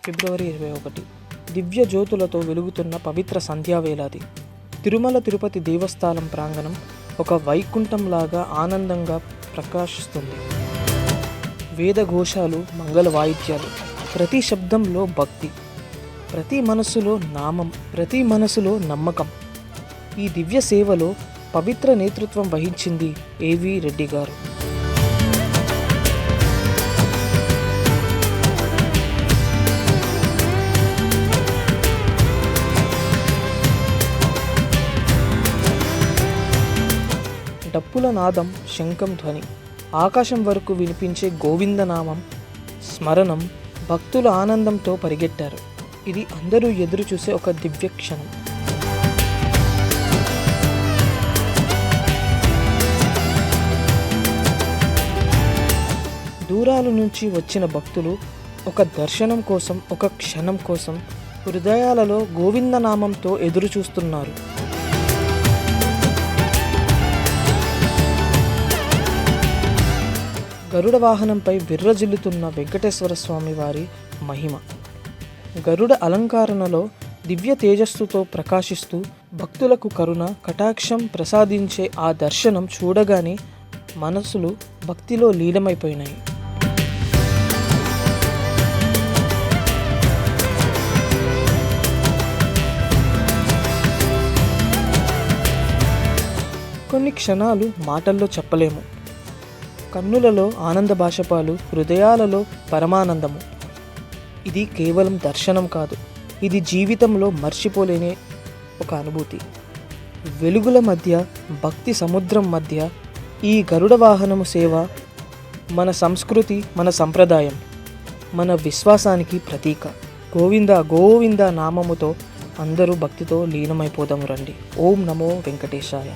ఫిబ్రవరి 21. దివ్య జ్యోతులతో వెలుగుతున్న పవిత్ర సంధ్యావేళది. తిరుమల తిరుపతి దేవస్థానం ప్రాంగణం ఒక వైకుంఠంలాగా ఆనందంగా ప్రకాశిస్తుంది. వేదఘోషాలు, మంగళ వాయిద్యాలు, ప్రతి శబ్దంలో భక్తి, ప్రతి మనసులో నామం, ప్రతి మనసులో నమ్మకం. ఈ దివ్య సేవలో పవిత్ర నేతృత్వం వహించింది ఏవి రెడ్డి గారు. డప్పుల నాదం, శంఖం ధ్వని, ఆకాశం వరకు వినిపించే గోవిందనామం స్మరణం భక్తుల ఆనందంతో పరిగెట్టారు. ఇది అందరూ ఎదురు చూసే ఒక దివ్య క్షణం. దూరాల నుంచి వచ్చిన భక్తులు ఒక దర్శనం కోసం, ఒక క్షణం కోసం హృదయాలలో గోవిందనామంతో ఎదురు చూస్తున్నారు. గరుడ వాహనంపై విర్రజిల్లుతున్న వెంకటేశ్వర స్వామి వారి మహిమ, గరుడ అలంకరణలో దివ్య తేజస్సుతో ప్రకాశిస్తూ భక్తులకు కరుణ కటాక్షం ప్రసాదించే ఆ దర్శనం చూడగానే మనసులు భక్తిలో లీనమైపోయినాయి. కొన్ని క్షణాలు మాటల్లో చెప్పలేము. కన్నులలో ఆనంద బాష్పాలు, హృదయాలలో పరమానందము. ఇది కేవలం దర్శనం కాదు, ఇది జీవితంలో మర్చిపోలేని ఒక అనుభూతి. వెలుగుల మధ్య, భక్తి సముద్రం మధ్య ఈ గరుడ వాహనము సేవ మన సంస్కృతి, మన సంప్రదాయం, మన విశ్వాసానికి ప్రతీక. గోవింద గోవింద నామముతో అందరూ భక్తితో లీనమైపోదాము రండి. ఓం నమో వెంకటేశాయ.